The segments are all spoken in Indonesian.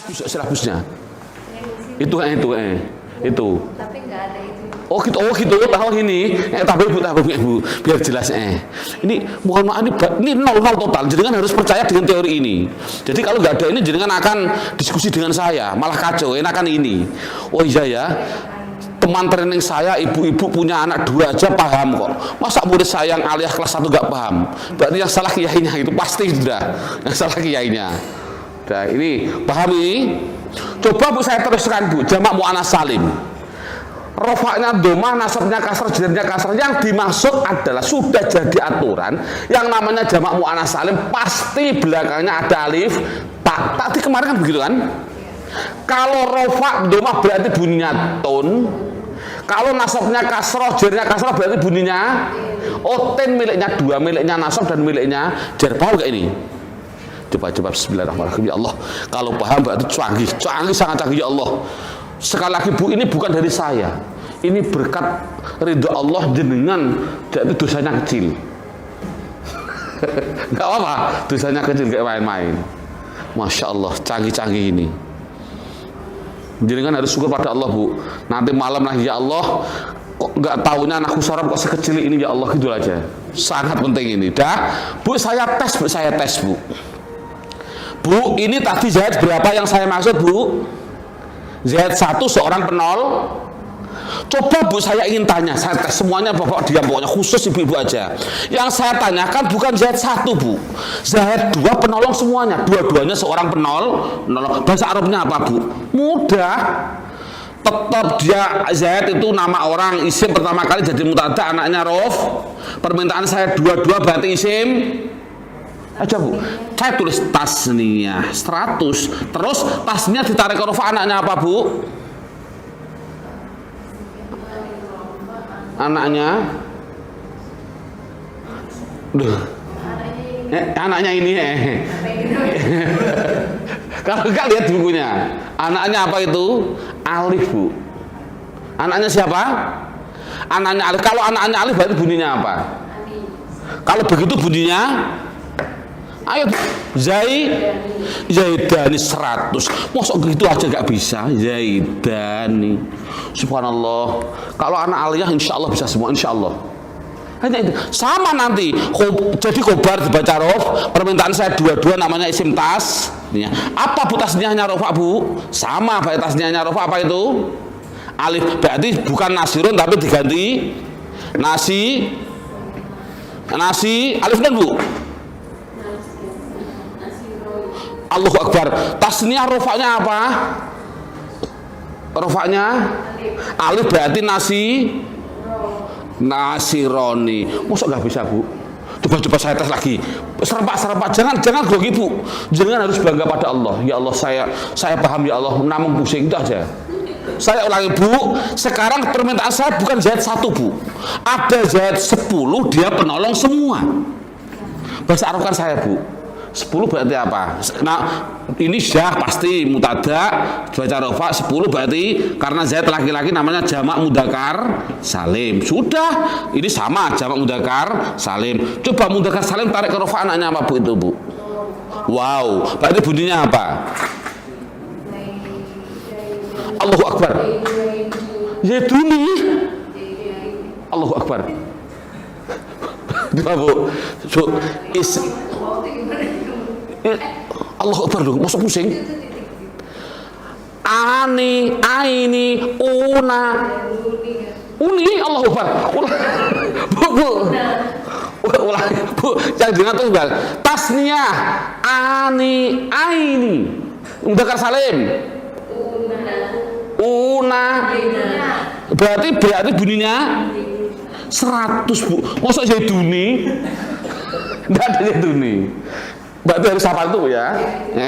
silabusnya. Itu. Tapi nggak ada itu. Oh gitu. Tahu ini. Tapi Bu, biar jelas. Ini mohon maaf ini nol total. Jenengan harus percaya dengan teori ini. Jadi kalau nggak ada ini, jenengan akan diskusi dengan saya, malah kacau. Enakan ini. Oh iya ya. Teman training saya, ibu-ibu punya anak 2 aja paham kok. Masa murid saya yang aliyah kelas 1 nggak paham? Berarti yang salah kiainya itu pasti sudah. Yang salah kiainya. Nah ini pahami. Coba Bu saya teruskan Bu. Jamak muannats salim. Rofaknya domah, nasabnya kasar, jarnya kasar. Yang dimaksud adalah sudah jadi aturan yang namanya jamak muannats salim pasti belakangnya ada alif tak. Tadi kemarin kan begitu kan? Kalau rofak domah berarti bunyinya tun. Kalau nasabnya kasroh, jarnya kasroh berarti bunyinya oten, miliknya 2, miliknya nasab dan miliknya jar. Paham gak ini? Coba bismillahirrahmanirrahim. Ya Allah, kalau paham berarti canggih, sangat canggih ya Allah. Sekali lagi Bu, ini bukan dari saya. Ini berkat ridho Allah jenengan, jadi dosanya kecil. Gak apa-apa, dosanya kecil kayak main-main. Masya Allah, canggih-canggih ini. Jenengan harus syukur pada Allah Bu. Nanti malam lagi ya Allah, kok nggak tahunya anakku sorab kok sekecil ini ya Allah, gitu aja. Sangat penting ini. Dah, Bu saya tes Bu. Bu, ini tadi Zaid berapa yang saya maksud Bu? Z1 seorang penol. Coba Bu saya ingin tanya, saya tes semuanya Bapak diam, pokoknya khusus ibu-ibu aja. Yang saya tanyakan bukan Z1 Bu, Z2 penolong semuanya, dua-duanya seorang penolong. Bahasa Arabnya apa Bu? Mudah. Tetap dia Z itu nama orang, isim pertama kali jadi mutada, anaknya rof. Permintaan saya dua-dua berarti isim aja Bu. Saya tulis tasniyah 100. Terus tasniyah ditarik ke rofa, anaknya apa Bu? Anaknya anaknya ini kalau enggak lihat bukunya, anaknya apa itu? Alif Bu. Anaknya siapa? Anaknya alif. Kalau anaknya alif berarti bunyinya apa? Kalau begitu bunyinya, ayo Zaidani 100. Mosok gitu aja nggak bisa? Zaidani. Subhanallah. Kalau anak aliyah insya Allah bisa semua, insya Allah. Hanya itu. Sama nanti. Jadi khobar dibaca rof. Permintaan saya dua-dua namanya isim tas. Apa Bu tasniyahnya rofa Bu? Sama baik tasniyahnya rofa apa itu? Alif. Berarti bukan nasirun tapi diganti nasi alif dan Bu. Allahu Akbar. Tasniyah rofaknya apa? Rofaknya alif berarti nasironi. Masa nggak bisa Bu? Coba saya tes lagi. Serempak. Jangan grogi Bu. Jangan, harus bangga pada Allah. Ya Allah, saya paham ya Allah. Namun pusing itu aja. Saya ulangi Bu. Sekarang permintaan saya bukan Z1 Bu. Ada Z10, dia penolong semua. Bahasa Arab kan saya Bu. 10 berarti apa? Nah, ini syah pasti mutada, baca rofa. 10 berarti karena Zaid laki-laki namanya jamak mudzakkar salim. Sudah, ini sama jamak mudzakkar salim. Coba mudzakkar salim tarik ke rofa, anaknya apa Bu itu Bu? Wow, berarti bunyinya apa? Allahu Akbar. Zaiduni. Allahu Akbar. Coba Bu. Allahu Akbar dong, masuk pusing. Aini, uni, Allahu Akbar. Bu, yang dengar tuh bang. Tasniyah, aini, mudzakkar salim. Una. Berarti bunyinya 100 Bu. Masuk Zaiduni? Enggak ada Zaiduni. Berarti harus hafal itu ya.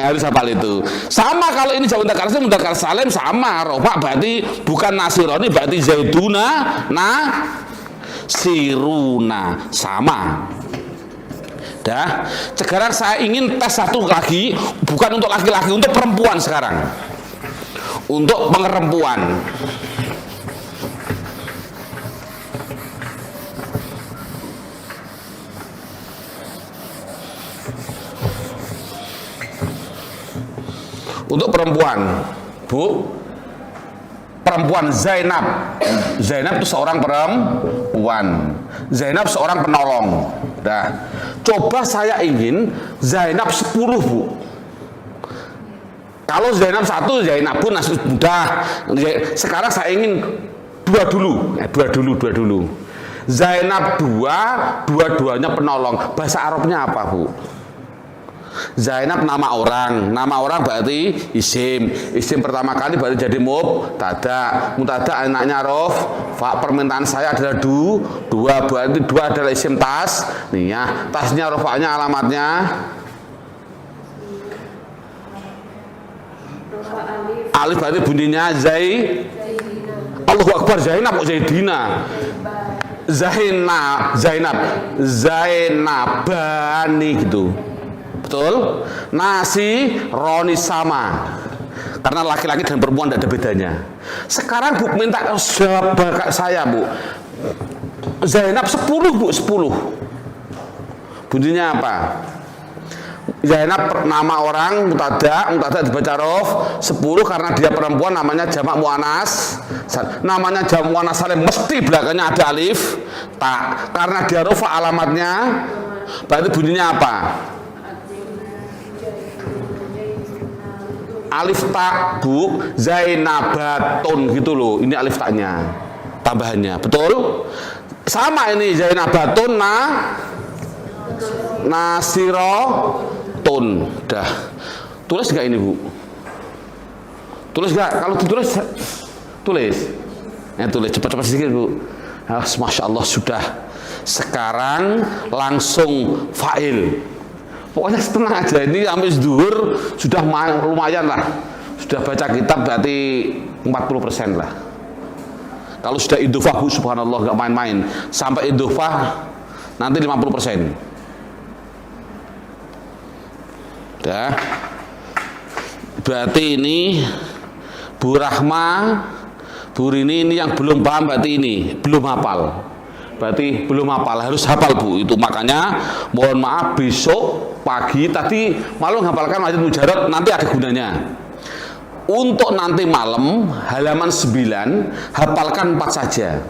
Harus hafal itu. Sama kalau ini jamak mudzakkar salim sama rofa berarti bukan nasironi berarti zaiduna siruna sama. Dah. Sekarang saya ingin tes satu lagi, bukan untuk laki-laki, untuk perempuan sekarang. Untuk perempuan. Untuk perempuan, Bu, perempuan Zainab. Zainab itu seorang perempuan. Zainab seorang penolong. Nah, coba saya ingin Zainab 10, Bu. Kalau Zainab 1, Zainab pun masih mudah. Sekarang saya ingin dua dulu. Zainab 2, dua-duanya penolong. Bahasa Arabnya apa, Bu? Zainab nama orang berarti isim. Isim pertama kali berarti jadi mubtada. Mubtada anaknya fa. Permintaan saya adalah dua, berarti dua adalah isim tas. Nih ya, tasnya rofa'nya alamatnya alif, berarti bunyinya Allahu Akbar. Zainab kok Zaidina. Zainabani gitu. Betul? Nasi roni sama. Karena laki-laki dan perempuan tidak ada bedanya. Sekarang Bu minta jawab saya, Bu. Zainab 10, Bu, 10. Bunyinya apa? Zainab nama orang mubtada dibaca rof 10 karena dia perempuan, namanya jamak muannas. Namanya jamak muannas salim mesti belakangnya ada alif ta. Karena dia rof alamatnya berarti bunyinya apa? Alif ta, Bu. Zainabatun gitu loh. Ini alif taknya. Tambahannya. Betul? Sama ini Zainabatun Nasirotun. Dah. Tulis enggak ini, Bu? Tulis enggak? Kalau ditulis tulis. Tulis cepat-cepat sedikit, Bu. Masya Allah sudah. Sekarang langsung fa'il. Pokoknya tenang aja, ini sampai zuhur sudah lumayan lah. Sudah baca kitab berarti 40% lah. Kalau sudah idhofah, Bu, subhanallah, gak main-main. Sampai idhofah nanti 50%. Dah. Berarti ini Bu Rahma, Bu Rini ini yang belum paham, berarti ini belum hafal. Berarti belum hafal, harus hafal, Bu. Itu makanya mohon maaf besok pagi tadi malu menghafalkan wajib mujarad, nanti ada gunanya. Untuk nanti malam halaman 9 hafalkan 4 saja.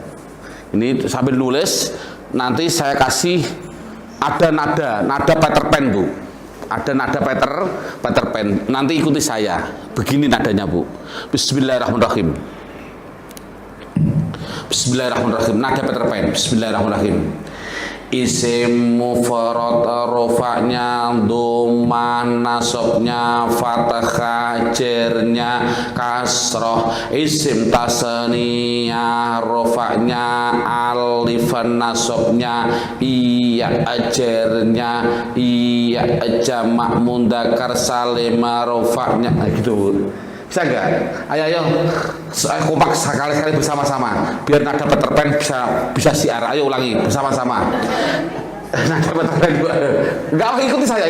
Ini sambil nulis, nanti saya kasih ada nada Peter Pan, Bu. Ada nada Peter Pan. Nanti ikuti saya. Begini nadanya, Bu. Bismillahirrahmanirrahim. Bismillahirrahmanirrahim. Nada Peter Pan. Bismillahirrahmanirrahim. Isim mufrad rofa'nya dhammah, nasabnya fathah, jernya kasroh. Isim tasniyah rofa'nya alif, nasabnya iya, jernya iya, jamak mudzakkar salim rofa'nya gitu. Bisa enggak? Ayo kompak sekali-kali bersama-sama biar nada Peter Pan bisa siar. Ayo ulangi bersama-sama. Nada Peter Pan. Enggak, ikuti saya.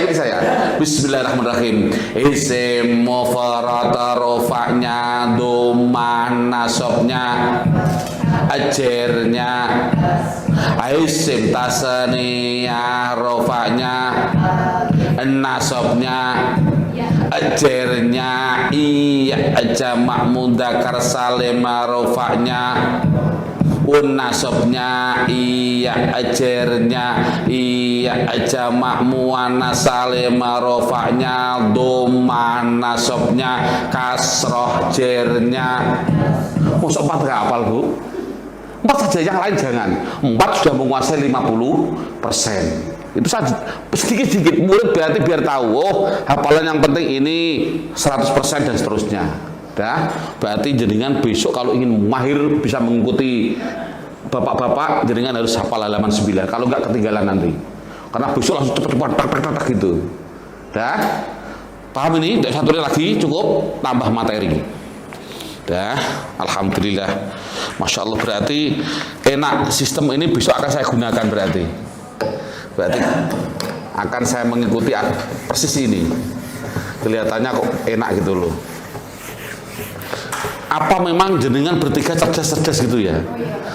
Bismillahirrahmanirrahim. Isim mufrad rofa'nya dhammah, nasabnya ajarnya. Isim tasniyah rofa'nya nasabnya ajarnya iya, jamak mudzakkar salim rofa'nya nasabnya iya, ajarnya iya, jamak muannas salim rofa'nya dhammah, nasabnya kasroh, jernya. Masuk 4 gak hafal, Bu? 4 saja, yang lain jangan. 4 sudah menguasai 50%. Itu saja, sedikit-sedikit murid berarti biar tahu, oh hafalan yang penting ini 100% dan seterusnya. Dah, berarti jenengan besok kalau ingin mahir bisa mengikuti bapak-bapak, jenengan harus hafal halaman 9. Kalau enggak ketinggalan nanti. Karena besok langsung cepat-cepat tak gitu. Dah. Paham ini? Tidak satu lagi cukup tambah materi. Dah, alhamdulillah. Masya Allah, berarti enak sistem ini besok akan saya gunakan berarti akan saya mengikuti persis ini. Kelihatannya kok enak gitu loh. Apa memang jenengan bertiga cerdas-cerdas gitu ya?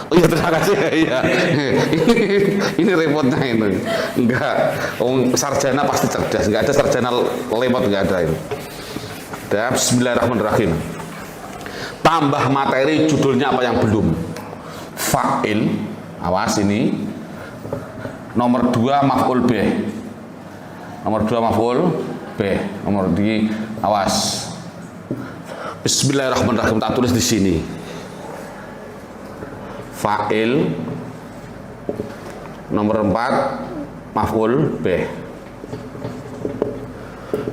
Oh iya, terima kasih. Iya. Ini repotnya ini. Enggak, sarjana pasti cerdas. Enggak ada sarjana lemot, enggak ada itu. Ya, bismillahirrahmanirrahim. Tambah materi judulnya apa yang belum? Fa'il. Awas ini. Nomor 2 maf'ul bih. Nomor 2 maf'ul bih. Nomor 3 awas. Bismillahirrahmanirrahim, tak tulis di sini. Fa'il. Nomor 4 maf'ul bih.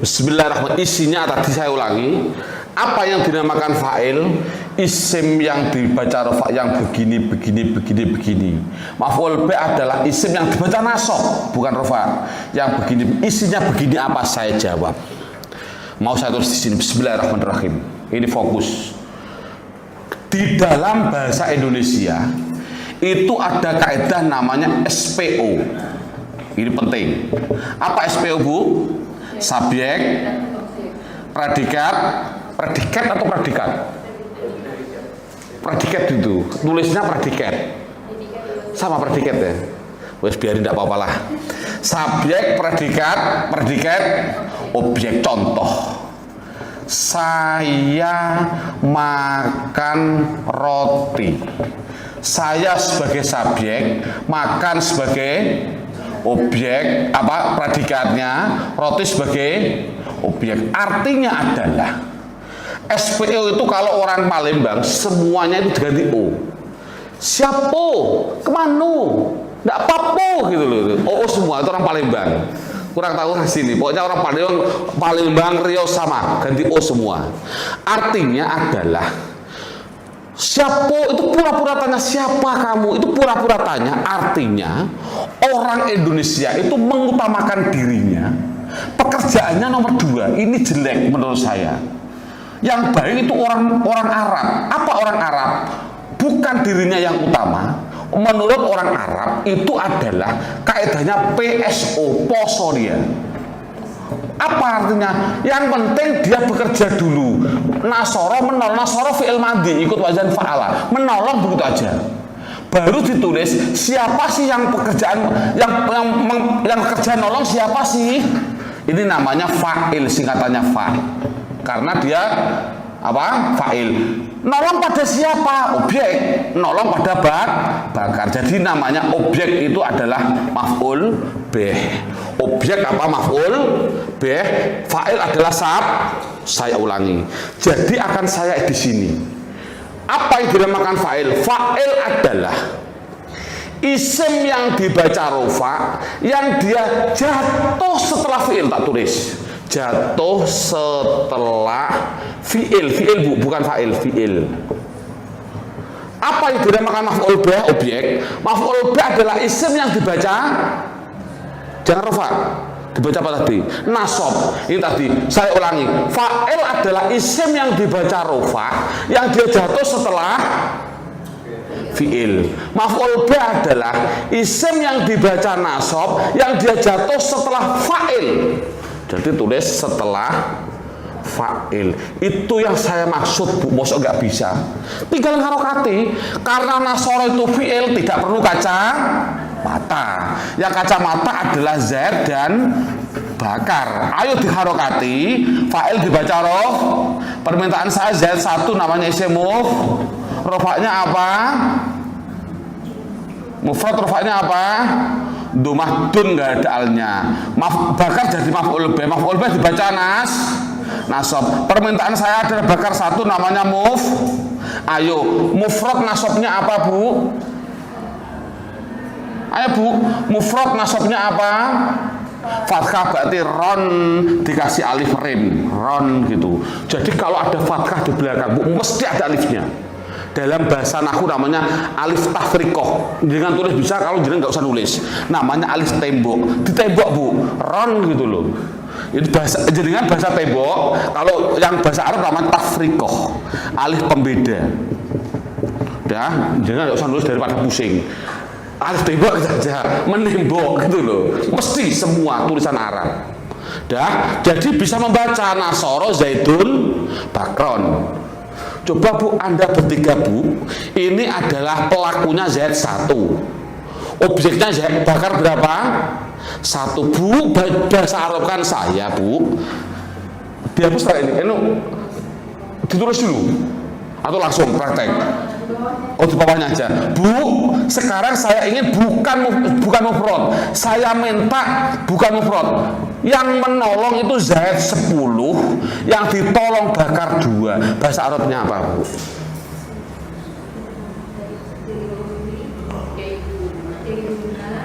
Bismillahirrahmanirrahim. Isinya tadi saya ulangi. Apa yang dinamakan fa'il? Isim yang dibaca rofa yang begini. Maf'ul bih adalah isim yang dibaca nasab, bukan rofa. Yang begini, isinya begini apa? Saya jawab. Mau saya tulis di sini. Bismillahirrahmanirrahim. Ini fokus. Di dalam bahasa Indonesia itu ada kaidah namanya SPO. Ini penting. Apa SPO, Bu? Subjek, predikat atau predikat? Predikat itu, nulisnya predikat. Sama predikat ya. Wes biarin tidak apa-apa lah. Subjek, predikat, objek. Contoh. Saya makan roti. Saya sebagai subjek, makan sebagai objek, apa predikatnya, roti sebagai objek. Artinya adalah SPO itu kalau orang Palembang semuanya itu diganti O. Siapo, kemana, nggak papo gitu loh. O semua itu orang Palembang. Kurang tahu di sini. Pokoknya orang Palembang, Riau sama ganti O semua. Artinya adalah siapa itu pura-pura tanya siapa kamu, itu pura-pura tanya. Artinya orang Indonesia itu mengutamakan dirinya, pekerjaannya nomor 2. Ini jelek menurut saya. Yang baik itu orang Arab. Apa orang Arab? Bukan dirinya yang utama. Menurut orang Arab itu adalah kaidahnya PSO, poso dia. Apa artinya? Yang penting dia bekerja dulu. Nasoro menolong, nasoro fi'il madi, ikut wazan fa'ala, menolong begitu aja. Baru ditulis siapa sih yang pekerjaan yang kerja nolong siapa sih? Ini namanya fa'il, singkatannya fa'. Karena dia apa? Fa'il. Nolong pada siapa? Objek. Nolong pada bakar. Jadi namanya objek itu adalah maf'ul bih. Objek apa? Maf'ul bih. Fa'il adalah saya ulangi. Jadi akan saya di sini. Apa yang dinamakan fa'il? Fa'il adalah isim yang dibaca rofa yang dia jatuh setelah fi'il. Tak tulis. Jatuh setelah fi'il. Fi'il, Bu, bukan fa'il, fi'il. Apa yang dinamakan maf'ul bih? Objek. Maf'ul bih adalah isim yang dibaca jangan rofa. Dibaca apa tadi? Nasab. Ini tadi saya ulangi. Fa'il adalah isim yang dibaca rofa yang dia jatuh setelah fi'il. Maf'ul bih adalah isim yang dibaca nasab yang dia jatuh setelah fa'il. Jadi tulis setelah fa'il. Itu yang saya maksud, Bu. Mosok nggak bisa. Tinggal ngarokati. Karena nasoro itu fi'il, tidak perlu kacamata. Yang kacamata adalah zaid dan bakar. Ayo diharokati. Fa'il dibaca roh. Permintaan saya zaid 1 namanya isim rofaknya apa? Mufrad rofaknya apa? Domah dun, nggak ada alnya. Bakar jadi maf'ul bih. Maf'ul bih dibaca nasab. Permintaan saya adalah bakar 1 namanya Ayo, mufrad nasabnya apa, Bu? Ayo, Bu, mufrad nasabnya apa? Fathah, berarti ron dikasih alif rim, ron gitu. Jadi kalau ada fathah di belakang, Bu, mesti ada alifnya. Dalam bahasa nahu namanya alif tafrikoh. Jangan tulis bisa, kalau jangan nggak usah nulis. Namanya alif tembok. Ditembok, Bu, ron gitu loh. Itu bahasa, jaringan bahasa tembok. Kalau yang bahasa Arab namanya tafrikoh, alif pembeda. Dah, jangan nggak usah nulis daripada pusing. Alif tembok saja, menembok gitu loh. Mesti semua tulisan Arab. Dah, jadi bisa membaca nasoro zaidun bakron. Coba, Bu, Anda bertiga, Bu. Ini adalah pelakunya Z1. Objeknya Z bakar berapa? 1, Bu. Bahasa Arab kan saya, Bu. Dihapus tak ini? Ditulis dulu atau langsung praktek? Oh, di bawahnya aja. Bu, sekarang saya ingin bukan mufrad. Saya minta bukan mufrad. Yang menolong itu zaid 10, yang ditolong bakar 2. Bahasa Arabnya apa, Bu?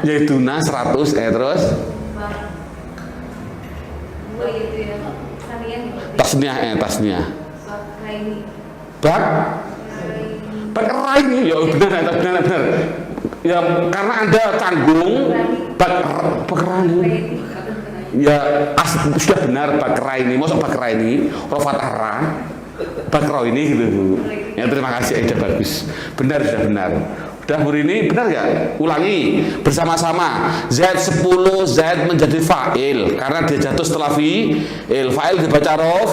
Yaituna 100, terus tasniah. Bakaraini, ya benar. Ya karena Anda canggung bakaraini. Ya sudah benar bakaraini. Masuk bakaraini, rofat ara. Bakaraini gitu, Bu. Ya terima kasih, Eda bagus. Benar, sudah benar. Udah Bu Rini, benar nggak? Ulangi bersama-sama. Zaid 10, Zaid menjadi fa'il karena dia jatuh setelah fi'il. Fa'il dibaca rof.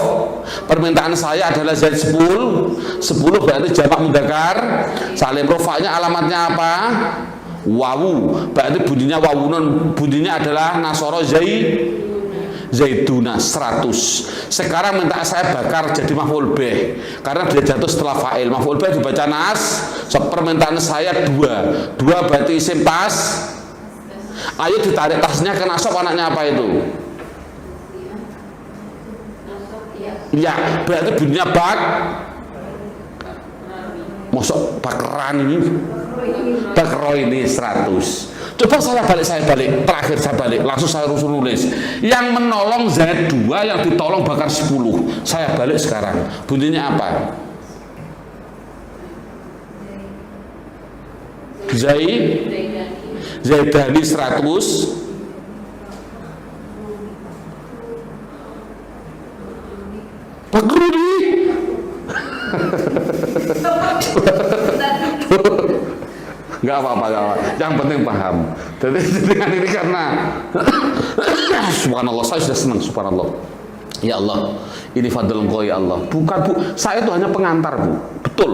Permintaan saya adalah Zaid 10. 10 berarti jamak mudzakkar salim. Rofanya alamatnya apa? Wawu. Berarti bunyinya wawunun. Bunyinya adalah nasoro zaiduna 100. Sekarang minta saya bakar jadi maf'ul bih karena dia jatuh setelah fa'il. Maf'ul bih dibaca nas. Permintaan saya 2 berarti isim tas. Ayo ditarik tasnya ke nasab, anaknya apa itu? Ya berarti bunyinya masuk bakran ini 100. Coba saya balik, terakhir saya balik, langsung saya nulis. Yang menolong Zaid 2, yang ditolong bakar 10. Saya balik sekarang. Bunyinya apa? Zaidani 100. Bakruni. Nggak apa-apa. Yang penting paham. Jadi dengan ini karena subhanallah, saya sudah senang, subhanallah. Ya Allah, ini fadl engkau ya Allah. Bukan Bu, saya itu hanya pengantar Bu. Betul.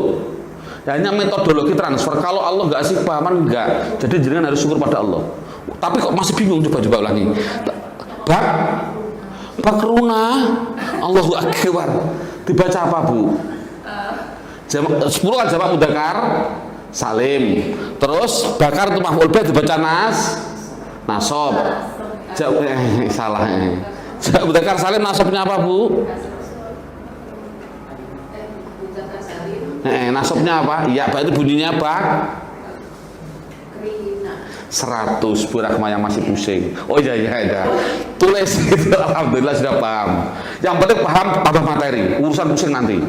Hanya metodologi transfer. Kalau Allah nggak kasih pahaman, enggak. Jadi jangan harus syukur pada Allah. Tapi kok masih bingung, coba ulangi. Bakruna, Allahu akbar. Dibaca apa Bu? 10 kan jamak mudzakkar salim. Terus bakar itu maf'ul bih dibaca nasab. Salah. Jamak mudzakkar salim nasabnya apa Bu? Nasabnya apa? Ya berarti bunyinya apa? 100. Burak yang masih pusing. Oh iya. Tulis itu, alhamdulillah sudah paham. Yang penting paham tambah materi. Urusan pusing nanti.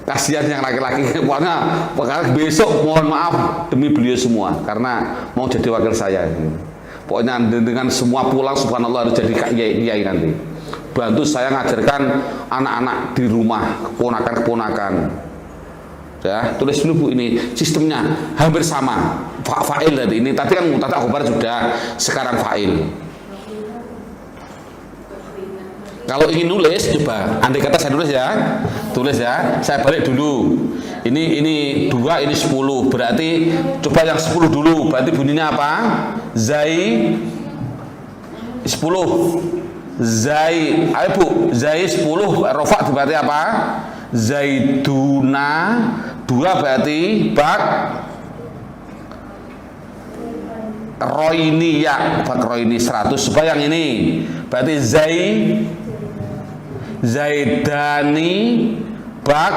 Kasihan yang laki-laki, pokoknya besok mohon maaf demi beliau semua karena mau jadi wakil saya. Pokoknya dengan semua pulang subhanallah harus jadi kiai nanti. Bantu saya ngajarkan anak-anak di rumah, keponakan-keponakan. Ya, tulis dulu Bu, ini sistemnya hampir sama. Fa'il tadi ini, tadi kan mubtada khobar sudah, sekarang fa'il. Kalau ingin nulis, coba andai kata saya tulis ya, saya balik dulu. Ini 2, ini 10. Berarti coba yang 10 dulu. Berarti bunyinya apa? Zai 10. Ayo Bu, Zai 10 rofa berarti apa? Zaiduna 2 berarti bak roini ya, bak roini 100. Supaya yang ini berarti Zaidani bak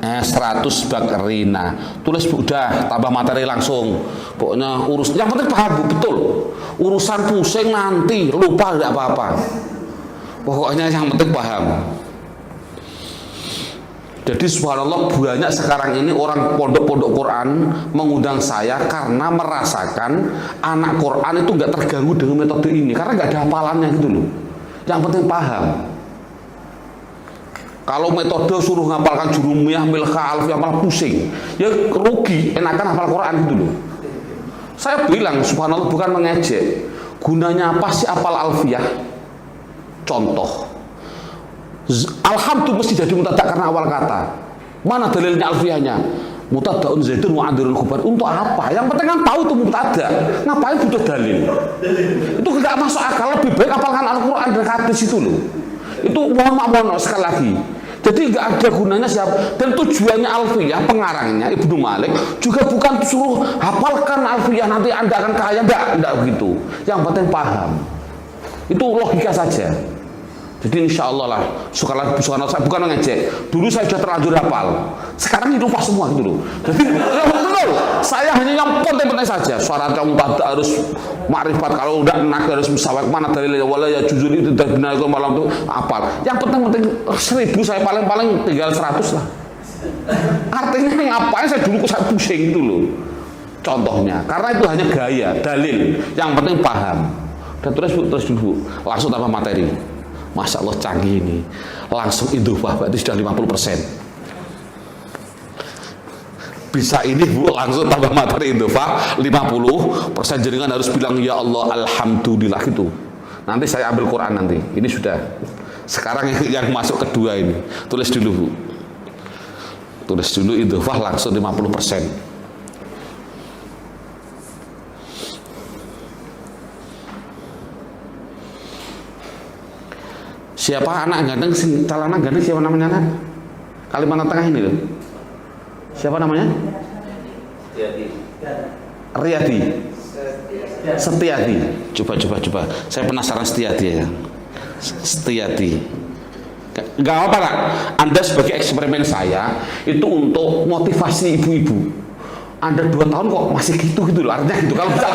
100 bakrina. Tulis Bu, udah tambah materi langsung. Pokoknya yang penting paham Bu, betul. Urusan pusing nanti lupa tidak apa-apa. Pokoknya yang penting paham. Jadi subhanallah banyak sekarang ini orang pondok-pondok Quran mengundang saya karena merasakan anak Quran itu nggak terganggu dengan metode ini karena nggak ada hafalannya gitu loh. Yang penting paham. Kalau metode suruh ngapalkan jurumiyah, milkha, alfiyah malah pusing. Ya rugi, enakan hafal Quran gitu loh. Saya bilang subhanallah bukan mengejek. Gunanya apa sih hafal alfiyah? Contoh. Alhamdulillah mesti jadi mubtada karena awal kata. Mana dalilnya alfiyahnya? Mubtadaun zaidun wa adirun khubar. Untuk apa? Yang penting kan tahu itu mubtada. Ngapain butuh dalil? Itu tidak masuk akal. Lebih baik hafalkan Al-Quran dan hadis itu loh. Itu mohon maaf sekali lagi. Jadi nggak ada gunanya siapa. Dan tujuannya Alfiyah, pengarangnya Ibnu Malik juga bukan suruh hafalkan Alfiyah nanti Anda akan kaya, enggak begitu. Yang penting paham. Itu logika saja. Jadi insya Allah lah, subhanallah, saya bukan ngejek. Dulu saya sudah terlanjur hafal, sekarang ini lupa semua gitu loh. Jadi betul, saya hanya yang penting-penting saja. Syaratnya mutada harus makrifat, kalau udah nak harus musawak mana dari wala ya jujur itu dan benar itu malam itu hafal. Yang penting-penting 1000 saya paling tinggal 100 lah. Artinya ngapain saya dulu kok saya pusing gitu loh. Contohnya, karena itu hanya gaya, dalil. Yang penting paham. Dan terus dulu, langsung tambah materi. Masya Allah canggih ini, langsung idhofah berarti sudah 50%. Bisa ini Bu, langsung tambah materi idhofah 50%. Jaringan harus bilang ya Allah alhamdulillah gitu. Nanti saya ambil Quran nanti. Ini sudah. Sekarang yang masuk kedua ini. Tulis dulu Bu. Tulis dulu idhofah langsung 50%. Siapa anak ganteng, calon anak ganteng siapa namanya anak? Kalimantan Tengah ini loh. Siapa namanya? Riyadi. Setiadi. Coba. Saya penasaran Setiadi ya. Setiadi. Gak apa-apa lah. Anda sebagai eksperimen saya itu untuk motivasi ibu-ibu. Anda 2 tahun kok masih gitu loh, artinya gitu. Kalau bisa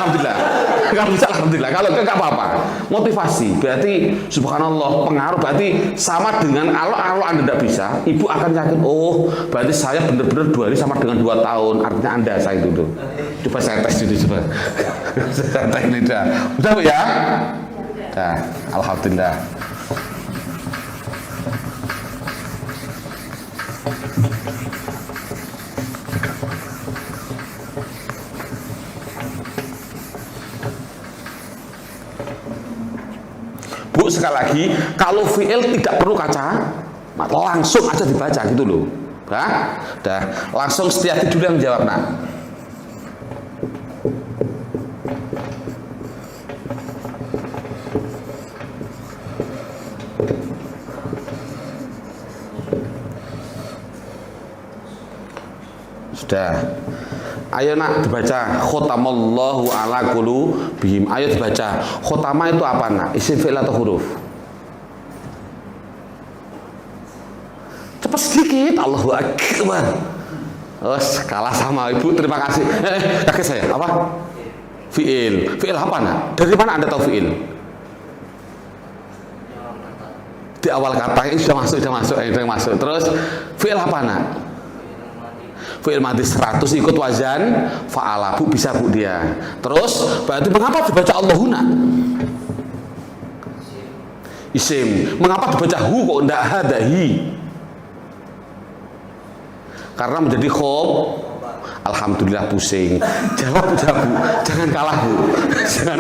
alhamdulillah. Kalau enggak apa-apa. Motivasi berarti subhanallah, pengaruh berarti sama dengan kalau Anda tidak bisa, ibu akan yakin, oh berarti saya benar-benar 2 hari sama dengan 2 tahun. Artinya Anda saya itu tuh. Coba saya tes dulu coba. Saya tes ini dah. Udah Bu ya? Dah, alhamdulillah. Bu, sekali lagi, kalau fi'il tidak perlu kaca, langsung aja dibaca gitu loh. Dah, langsung Setiati dulu yang jawab nak. Sudah. Ayo nak dibaca khotamallahu ala qulubihim. Ayo dibaca. Khotama itu apa nak? Isim fi'il atau huruf? Cepat sedikit. Allahu akbar. Kalah sama ibu. Terima kasih. Kakek saya apa? Fi'il. Fi'il apa nak? Dari mana Anda tahu fi'il? Di awal kata ini sudah masuk. Terus fi'il apa nak? Fi'il madhi 100 ikut wazan fa'ala. Bu, bisa Bu dia. Terus berarti mengapa dibaca Allahuna? Isim. Mengapa dibaca hu kok enggak hadahi? Karena menjadi khob. Alhamdulillah pusing. Jawab Bu. Jangan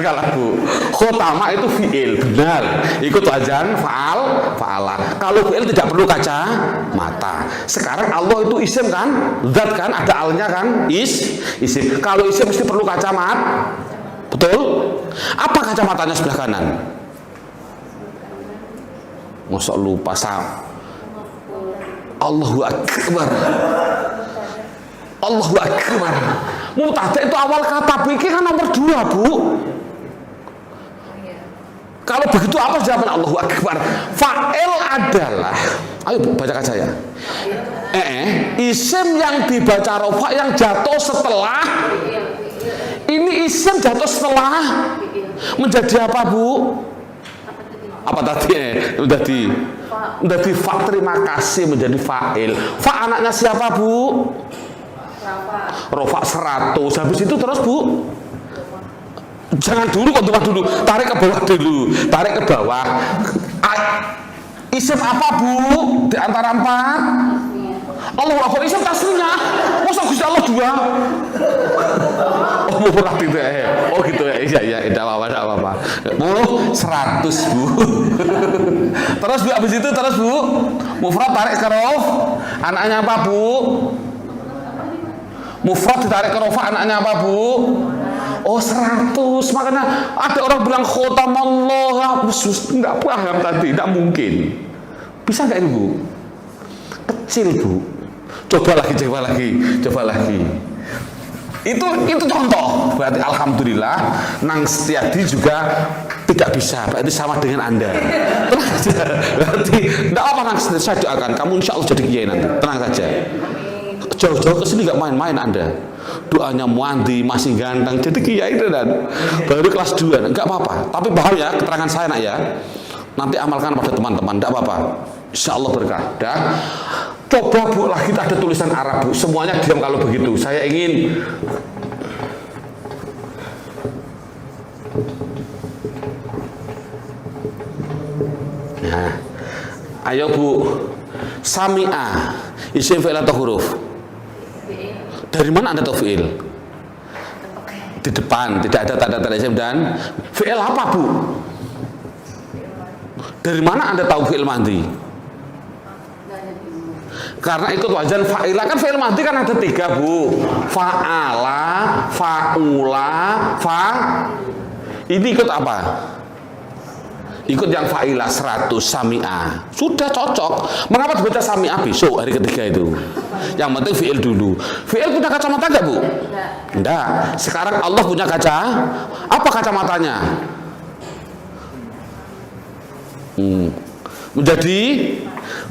kalah Bu. Khotama itu fi'il, benar. Ikut wazan fa'ala. Kalau fi'il tidak perlu kaca mata. Sekarang Allah itu isim kan? Zat kan? Ada alnya kan? Isim. Kalau isim mesti perlu kacamat. Betul? Apa kacamatanya sebelah kanan? Masa lupa sama. Allahu akbar. Allahu akbar. Mutada itu awal kata, ini kan nomor 2 Bu. Kalau begitu apa jawaban Allahu akbar? Fa'il adalah, ayo Bu, bacakan saya. Isim yang dibaca rofa yang jatuh setelah. Ini isim jatuh setelah menjadi apa Bu? Apa tadi? Udah di fa, terima kasih, menjadi fa'il. Fa anaknya siapa Bu? Rofa 100. Habis itu terus Bu, jangan dulu dulu, tarik ke bawah dulu, tarik ke bawah. Isim apa Bu di antara 4? Allah Akbar. Isim tasniah. Masa Gusti Allah 2? Oh berarti itu oh gitu ya. Iya tidak apa-apa. Bu 100 Bu. Terus Bu, habis itu terus Bu, mufrad tarik ke rof, anaknya apa Bu? Mufrad ditarik ke rofa, anaknya apa Bu? Oh 100. Makanya ada orang bilang khotamallah, enggak paham tadi, enggak mungkin. Bisa nggak ini Bu? Kecil Bu. Coba lagi. Itu contoh. Berarti alhamdulillah Nang Setiadi juga tidak bisa. Berarti sama dengan Anda. Tenang saja. Berarti enggak apa Nang Setiadi, saya doakan kamu insya Allah jadi kiai nanti. Tenang saja. Jauh-jauh ke sini nggak main-main Anda. Doanya mandi masih ganteng jadi kiai dan baru kelas 2 nggak apa-apa. Tapi paham ya keterangan saya nak ya. Nanti amalkan pada teman-teman, nggak apa-apa. Insya Allah berkah. Dah. Coba Bu lagi ada tulisan Arab Bu. Semuanya diam kalau begitu. Saya ingin nah, ayo Bu. Sami'a isim fi'il atau huruf? Dari mana Anda tahu fi'il? Di depan tidak ada tanda-tanda isim dan fi'il apa Bu? Dari mana Anda tahu fi'il madhi? Karena ikut wazan fa'ila, kan fi'il madhi kan ada 3 Bu. Fa'ala, fa'ula, ini ikut apa? Ikut yang fa'ila 100 sami'a. Sudah cocok. Mengapa dibaca sami'a besok hari ketiga itu? Yang penting fi'il dulu. Fi'il punya kacamata enggak Bu? Enggak. Sekarang Allah punya kaca. Apa kacamatanya? Menjadi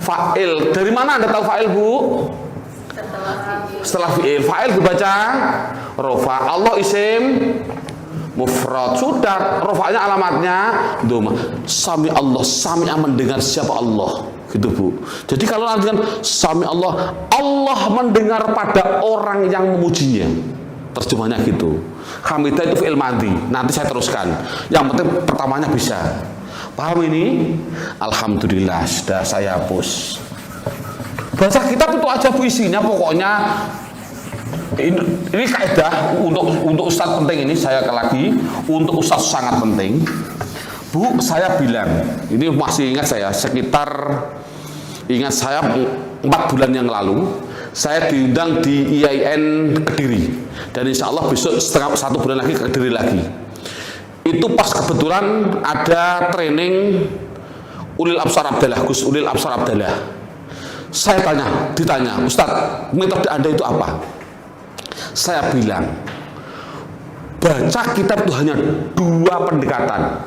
fa'il. Dari mana Anda tahu fa'il Bu? Setelah fi'il. Fa'il dibaca rofa. Allah isim mufrad. Sudah, rofanya alamatnya doma. Sami Allah, sami mendengar siapa Allah, gitu Bu. Jadi kalau nanti kan sami Allah, Allah mendengar pada orang yang memujinya. Terjemahnya gitu. Hamidah itu fi'il madhi. Nanti saya teruskan. Yang penting pertamanya bisa. Paham ini? Alhamdulillah sudah saya hapus. Baca kitab itu aja Bu isinya pokoknya. Ini kaidah untuk Ustadz penting ini saya lagi untuk Ustadz sangat penting Bu. Saya bilang ini masih ingat saya sekitar 4 bulan yang lalu saya diundang di IAIN Kediri dan insya Allah besok setengah 1 bulan lagi ke Kediri lagi. Itu pas kebetulan ada training Ulil Absar Abdallah, Gus Ulil Absar Abdallah. Saya ditanya Ustadz metode Anda itu apa? Saya bilang baca kitab itu hanya 2 pendekatan.